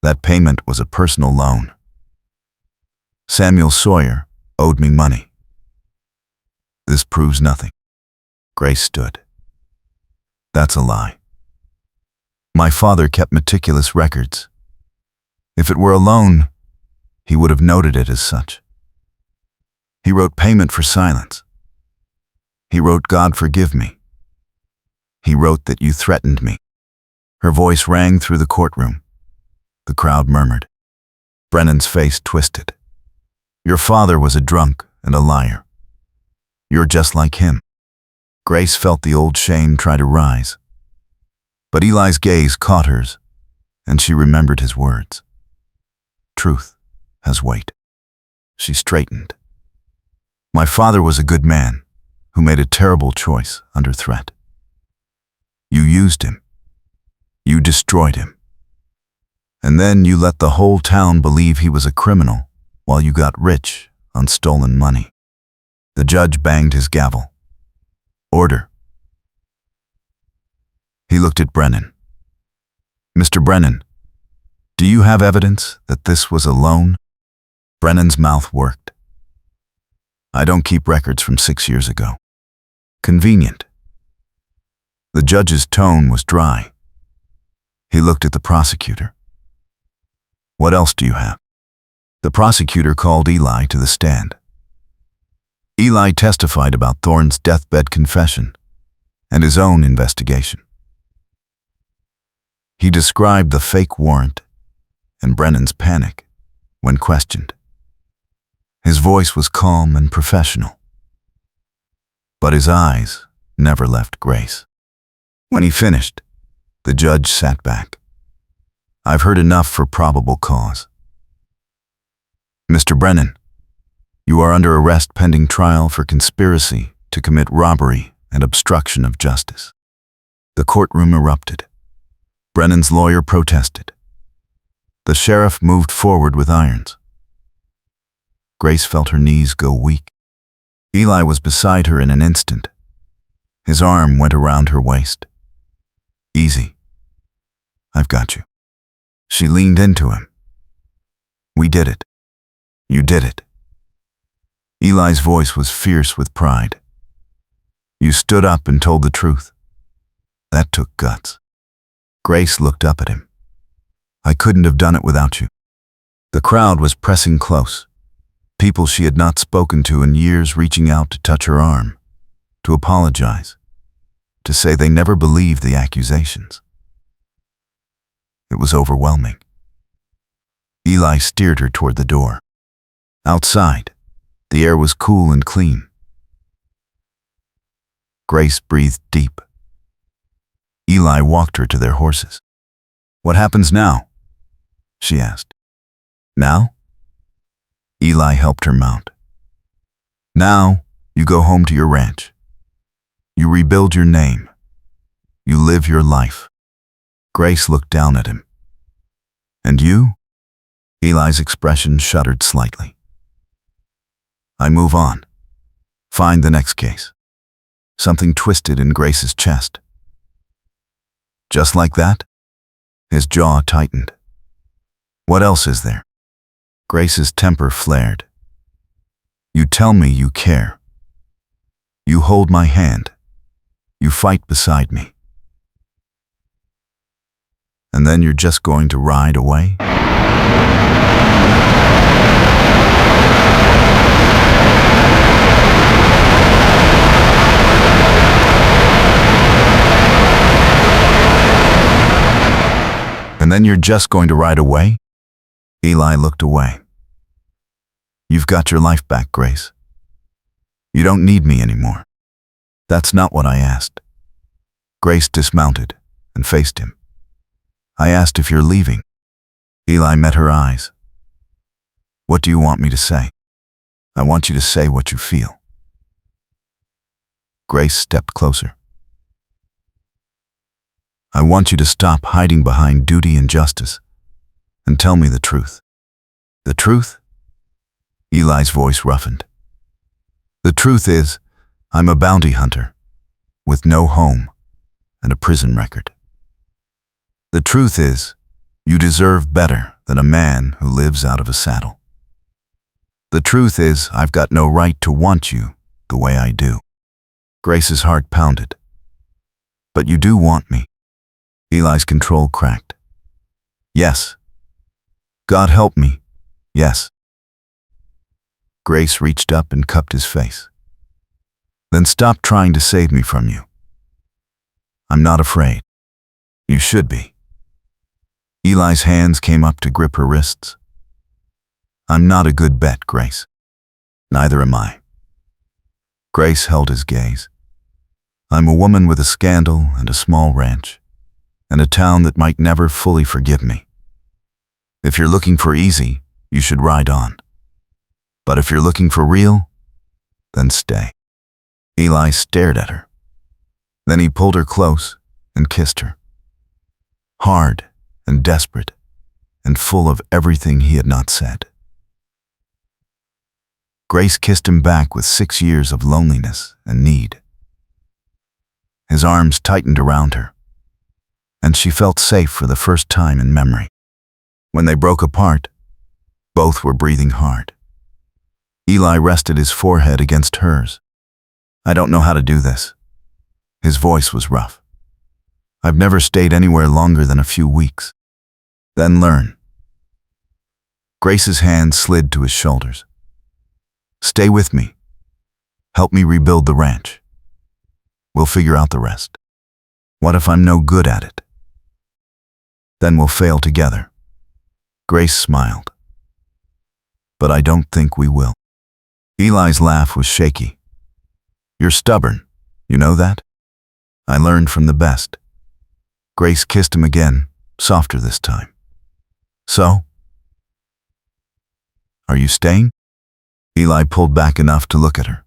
That payment was a personal loan. Samuel Sawyer owed me money. This proves nothing. Grace stood. That's a lie. My father kept meticulous records. If it were a loan, he would have noted it as such. He wrote payment for silence. He wrote God forgive me. He wrote that you threatened me. Her voice rang through the courtroom. The crowd murmured. Brennan's face twisted. Your father was a drunk and a liar. You're just like him. Grace felt the old shame try to rise. But Eli's gaze caught hers, and she remembered his words. Truth has weight. She straightened. My father was a good man who made a terrible choice under threat. You used him. You destroyed him. And then you let the whole town believe he was a criminal while you got rich on stolen money. The judge banged his gavel. Order. He looked at Brennan. Mr. Brennan, do you have evidence that this was a loan? Brennan's mouth worked. I don't keep records from 6 years ago. Convenient. The judge's tone was dry. He looked at the prosecutor. What else do you have? The prosecutor called Eli to the stand. Eli testified about Thorne's deathbed confession and his own investigation. He described the fake warrant and Brennan's panic when questioned. His voice was calm and professional, but his eyes never left Grace. When he finished, the judge sat back. I've heard enough for probable cause. Mr. Brennan, you are under arrest pending trial for conspiracy to commit robbery and obstruction of justice. The courtroom erupted. Brennan's lawyer protested. The sheriff moved forward with irons. Grace felt her knees go weak. Eli was beside her in an instant. His arm went around her waist. Easy. I've got you. She leaned into him. We did it. You did it. Eli's voice was fierce with pride. You stood up and told the truth. That took guts. Grace looked up at him. I couldn't have done it without you. The crowd was pressing close. People she had not spoken to in years reaching out to touch her arm, to apologize, to say they never believed the accusations. It was overwhelming. Eli steered her toward the door. Outside, the air was cool and clean. Grace breathed deep. Eli walked her to their horses. What happens now? She asked. Now? Eli helped her mount. Now, you go home to your ranch. You rebuild your name. You live your life. Grace looked down at him. And you? Eli's expression shuddered slightly. I move on. Find the next case. Something twisted in Grace's chest. Just like that? His jaw tightened. What else is there? Grace's temper flared. You tell me you care. You hold my hand. You fight beside me. And then you're just going to ride away? And then you're just going to ride away? Eli looked away. You've got your life back, Grace. You don't need me anymore. That's not what I asked. Grace dismounted and faced him. I asked if you're leaving. Eli met her eyes. What do you want me to say? I want you to say what you feel. Grace stepped closer. I want you to stop hiding behind duty and justice and tell me the truth. The truth? Eli's voice roughened. The truth is, I'm a bounty hunter with no home and a prison record. The truth is, you deserve better than a man who lives out of a saddle. The truth is, I've got no right to want you the way I do. Grace's heart pounded. But you do want me. Eli's control cracked. Yes. God help me. Yes. Grace reached up and cupped his face. Then stop trying to save me from you. I'm not afraid. You should be. Eli's hands came up to grip her wrists. I'm not a good bet, Grace. Neither am I. Grace held his gaze. I'm a woman with a scandal and a small ranch, and a town that might never fully forgive me. If you're looking for easy, you should ride on. But if you're looking for real, then stay. Eli stared at her. Then he pulled her close and kissed her. Hard and desperate and full of everything he had not said. Grace kissed him back with 6 years of loneliness and need. His arms tightened around her, and she felt safe for the first time in memory. When they broke apart, both were breathing hard. Eli rested his forehead against hers. I don't know how to do this. His voice was rough. I've never stayed anywhere longer than a few weeks. Then learn. Grace's hand slid to his shoulders. Stay with me. Help me rebuild the ranch. We'll figure out the rest. What if I'm no good at it? Then we'll fail together. Grace smiled. But I don't think we will. Eli's laugh was shaky. You're stubborn, you know that? I learned from the best. Grace kissed him again, softer this time. So? Are you staying? Eli pulled back enough to look at her.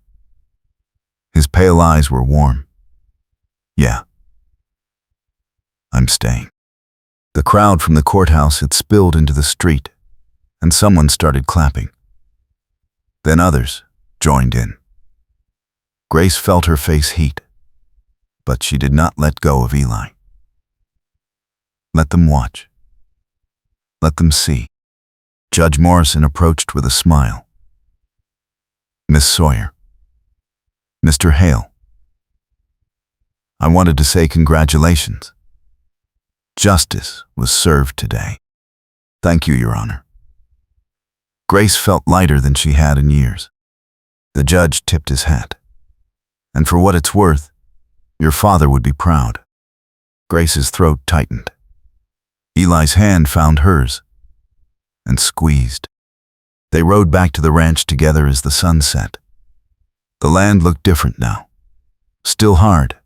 His pale eyes were warm. Yeah. I'm staying. The crowd from the courthouse had spilled into the street, and someone started clapping. Then others joined in. Grace felt her face heat, but she did not let go of Eli. Let them watch. Let them see. Judge Morrison approached with a smile. Miss Sawyer. Mr. Hale. I wanted to say congratulations. Justice was served today. Thank you, Your Honor. Grace felt lighter than she had in years. The judge tipped his hat. And for what it's worth, your father would be proud. Grace's throat tightened. Eli's hand found hers and squeezed. They rode back to the ranch together as the sun set. The land looked different now. Still hard,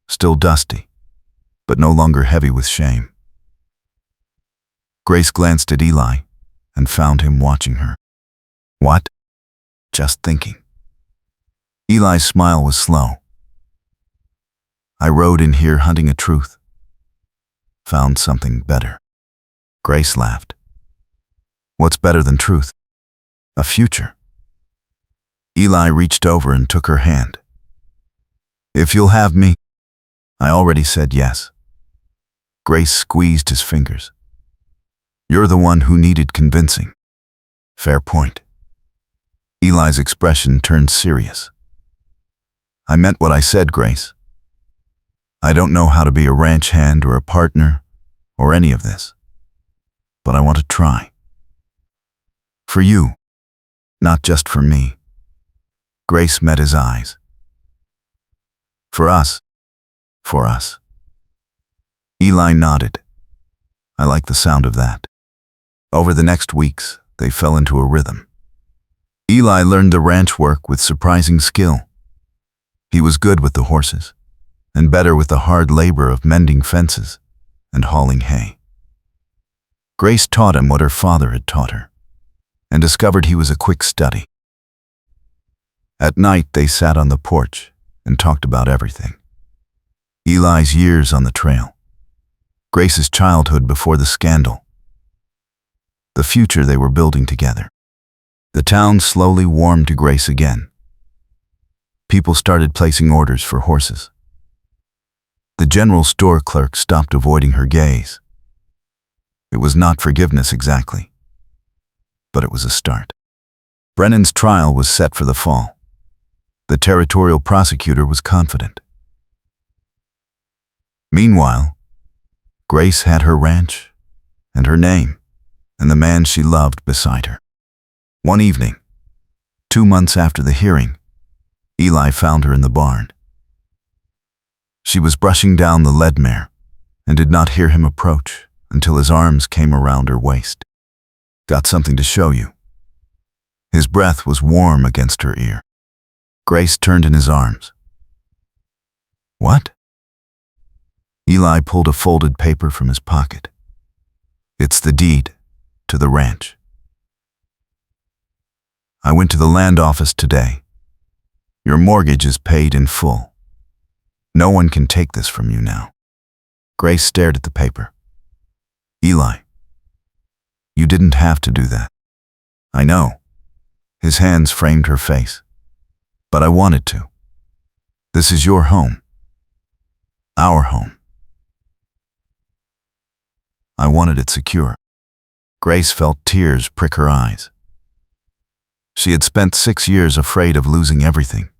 still dusty, but no longer heavy with shame. Grace glanced at Eli, and found him watching her. What? Just thinking. Eli's smile was slow. I rode in here hunting a truth. Found something better. Grace laughed. What's better than truth? A future. Eli reached over and took her hand. If you'll have me. I already said yes. Grace squeezed his fingers. You're the one who needed convincing. Fair point. Eli's expression turned serious. I meant what I said, Grace. I don't know how to be a ranch hand or a partner or any of this, but I want to try. For you, not just for me. Grace met his eyes. For us. For us. Eli nodded. I like the sound of that. Over the next weeks, they fell into a rhythm. Eli learned the ranch work with surprising skill. He was good with the horses, and better with the hard labor of mending fences and hauling hay. Grace taught him what her father had taught her, and discovered he was a quick study. At night, they sat on the porch and talked about everything. Eli's years on the trail, Grace's childhood before the scandal, the future they were building together. The town slowly warmed to Grace again. People started placing orders for horses. The general store clerk stopped avoiding her gaze. It was not forgiveness exactly, but it was a start. Brennan's trial was set for the fall. The territorial prosecutor was confident. Meanwhile, Grace had her ranch and her name and the man she loved beside her. One evening, 2 months after the hearing, Eli found her in the barn. She was brushing down the lead mare and did not hear him approach until his arms came around her waist. Got something to show you. His breath was warm against her ear. Grace turned in his arms. What? Eli pulled a folded paper from his pocket. It's the deed to the ranch. I went to the land office today. Your mortgage is paid in full. No one can take this from you now. Grace stared at the paper. Eli, you didn't have to do that. I know. His hands framed her face. But I wanted to. This is your home. Our home. I wanted it secure. Grace felt tears prick her eyes. She had spent 6 years afraid of losing everything.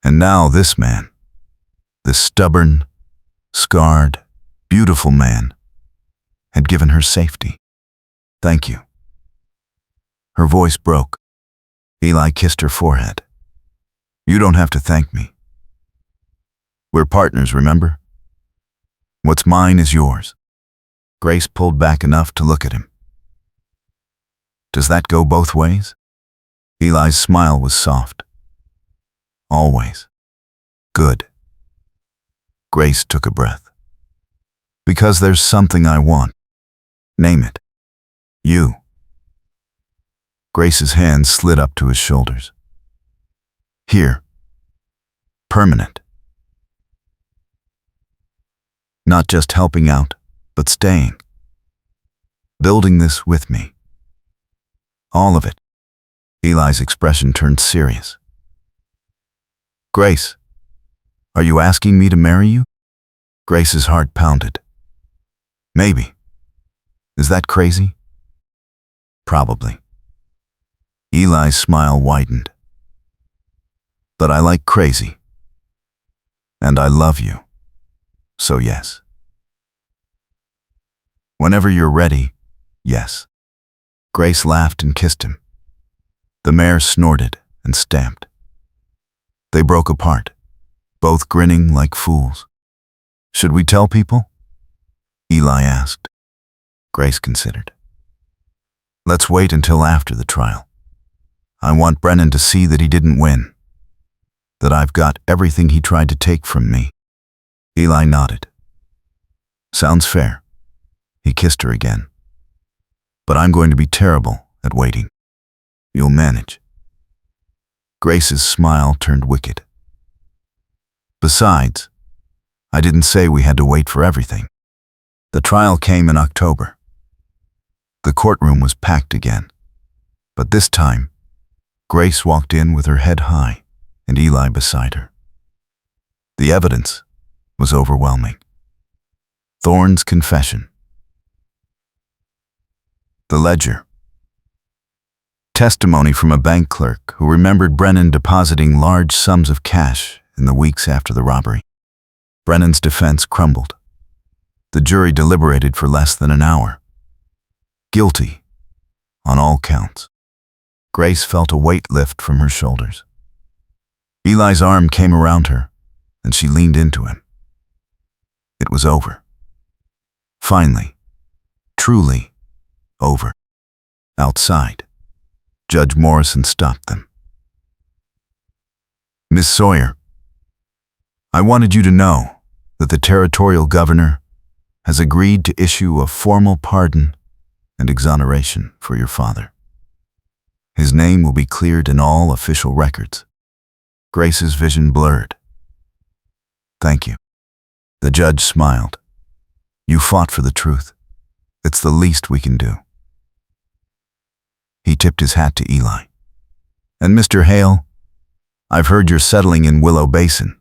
And now this man, this stubborn, scarred, beautiful man, had given her safety. Thank you. Her voice broke. Eli kissed her forehead. You don't have to thank me. We're partners, remember? What's mine is yours. Grace pulled back enough to look at him. Does that go both ways? Eli's smile was soft. Always. Good. Grace took a breath. Because there's something I want. Name it. You. Grace's hands slid up to his shoulders. Here. Permanent. Not just helping out, but staying. Building this with me. All of it. Eli's expression turned serious. Grace, are you asking me to marry you? Grace's heart pounded. Maybe. Is that crazy? Probably. Eli's smile widened. But I like crazy. And I love you. So yes. Whenever you're ready, yes. Grace laughed and kissed him. The mare snorted and stamped. They broke apart, both grinning like fools. Should we tell people? Eli asked. Grace considered. Let's wait until after the trial. I want Brennan to see that he didn't win. That I've got everything he tried to take from me. Eli nodded. Sounds fair. He kissed her again. but I'm going to be terrible at waiting. You'll manage. Grace's smile turned wicked. Besides, I didn't say we had to wait for everything. The trial came in October. The courtroom was packed again, but this time, Grace walked in with her head high and Eli beside her. The evidence was overwhelming. Thorne's confession. The ledger. Testimony from a bank clerk who remembered Brennan depositing large sums of cash in the weeks after the robbery. Brennan's defense crumbled. The jury deliberated for less than an hour. Guilty on all counts. Grace felt a weight lift from her shoulders. Eli's arm came around her, and she leaned into him. It was over. Finally, truly over. Outside, Judge Morrison stopped them. Miss Sawyer, I wanted you to know that the territorial governor has agreed to issue a formal pardon and exoneration for your father. His name will be cleared in all official records. Grace's vision blurred. Thank you. The judge smiled. You fought for the truth. It's the least we can do. He tipped his hat to Eli. And Mr. Hale, I've heard you're settling in Willow Basin.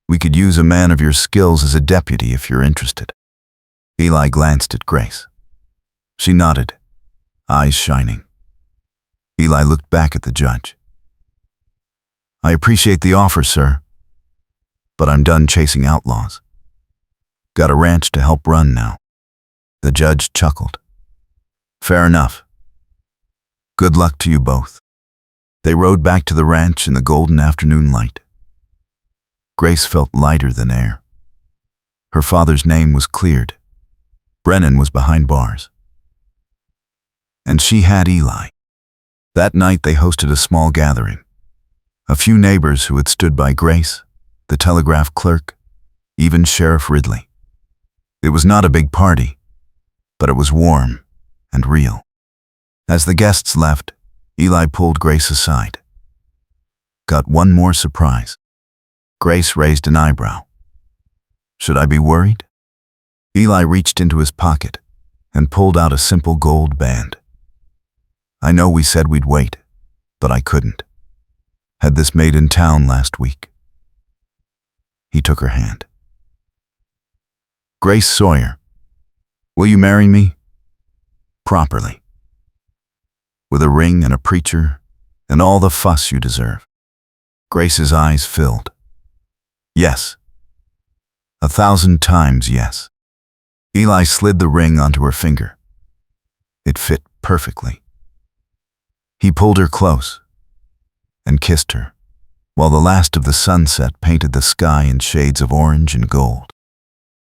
We could use a man of your skills as a deputy if you're interested. Eli glanced at Grace. She nodded, eyes shining. Eli looked back at the judge. I appreciate the offer, sir, but I'm done chasing outlaws. Got a ranch to help run now. The judge chuckled. Fair enough. Good luck to you both. They rode back to the ranch in the golden afternoon light. Grace felt lighter than air. Her father's name was cleared. Brennan was behind bars. And she had Eli. That night they hosted a small gathering. A few neighbors who had stood by Grace, the telegraph clerk, even Sheriff Ridley. It was not a big party, but it was warm and real. As the guests left, Eli pulled Grace aside. Got one more surprise. Grace raised an eyebrow. Should I be worried? Eli reached into his pocket and pulled out a simple gold band. I know we said we'd wait, but I couldn't. Had this made in town last week. He took her hand. Grace Sawyer, will you marry me? Properly. With a ring and a preacher and all the fuss you deserve. Grace's eyes filled. Yes. 1,000 times yes. Eli slid the ring onto her finger. It fit perfectly. He pulled her close and kissed her, while the last of the sunset painted the sky in shades of orange and gold.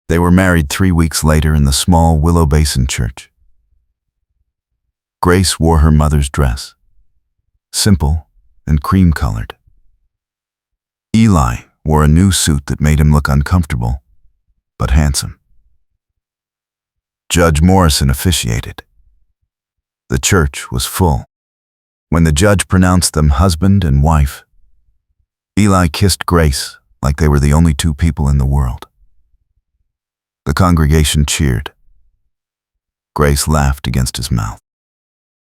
They were married 3 weeks later in the small Willow Basin church. Grace wore her mother's dress, simple and cream-colored. Eli wore a new suit that made him look uncomfortable, but handsome. Judge Morrison officiated. The church was full. When the judge pronounced them husband and wife, Eli kissed Grace like they were the only two people in the world. The congregation cheered. Grace laughed against his mouth.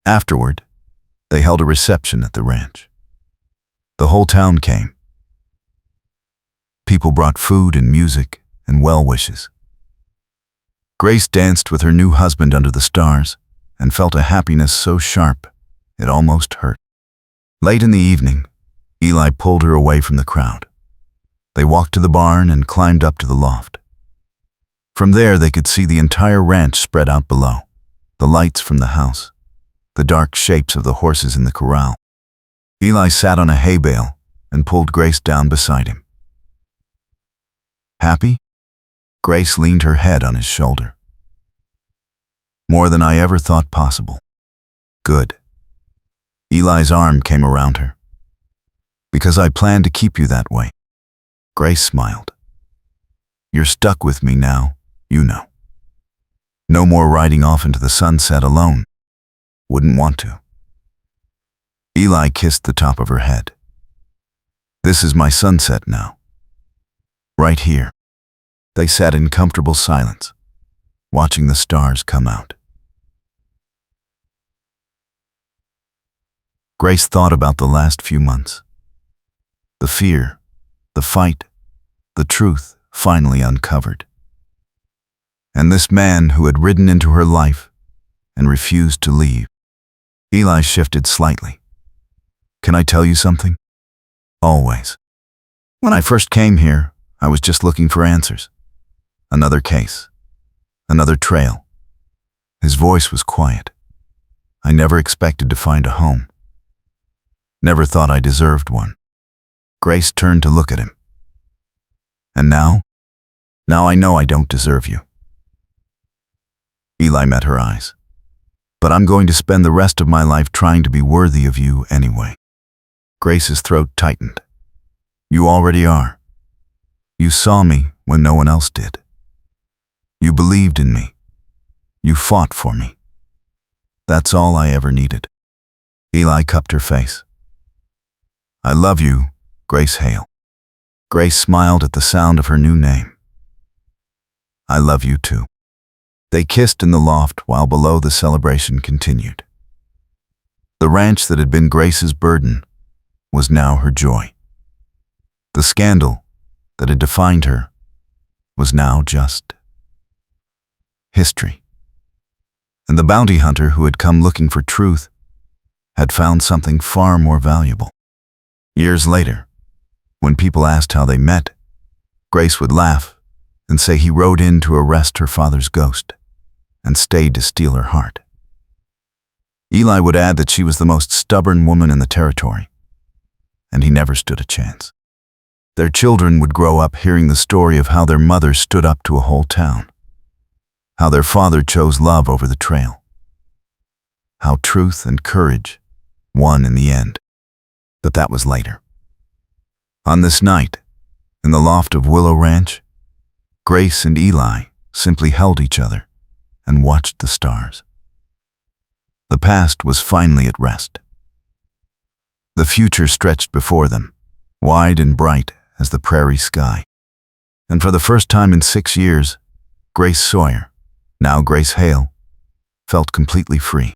Afterward, they held a reception at the ranch. The whole town came. People brought food and music and well wishes. Grace danced with her new husband under the stars and felt a happiness so sharp it almost hurt. Late in the evening, Eli pulled her away from the crowd. They walked to the barn and climbed up to the loft. From there they could see the entire ranch spread out below, the lights from the house, the dark shapes of the horses in the corral. Eli sat on a hay bale and pulled Grace down beside him. Happy? Grace leaned her head on his shoulder. More than I ever thought possible. Good. Eli's arm came around her. Because I plan to keep you that way. Grace smiled. You're stuck with me now, you know. No more riding off into the sunset alone. wouldn't want to. Eli kissed the top of her head. This is my sunset now. Right here. They sat in comfortable silence, watching the stars come out. Grace thought about the last few months. The fear, the fight, the truth finally uncovered. And this man who had ridden into her life and refused to leave. Eli shifted slightly. Can I tell you something? Always. When I first came here, I was just looking for answers. Another case. Another trail. His voice was quiet. I never expected to find a home. Never thought I deserved one. Grace turned to look at him. And now? Now I know I don't deserve you. Eli met her eyes. But I'm going to spend the rest of my life trying to be worthy of you anyway. Grace's throat tightened. You already are. You saw me when no one else did. You believed in me. You fought for me. That's all I ever needed. Eli cupped her face. I love you, Grace Hale. Grace smiled at the sound of her new name. I love you too. They kissed in the loft while below the celebration continued. The ranch that had been Grace's burden was now her joy. The scandal that had defined her was now just history. And the bounty hunter who had come looking for truth had found something far more valuable. Years later, when people asked how they met, Grace would laugh and say he rode in to arrest her father's ghost and stayed to steal her heart. Eli would add that she was the most stubborn woman in the territory, and he never stood a chance. Their children would grow up hearing the story of how their mother stood up to a whole town, how their father chose love over the trail, how truth and courage won in the end. But that was later. On this night, in the loft of Willow Ranch, Grace and Eli simply held each other and watched the stars. The past was finally at rest. The future stretched before them, wide and bright as the prairie sky. And for the first time in 6 years, Grace Sawyer, now Grace Hale, felt completely free.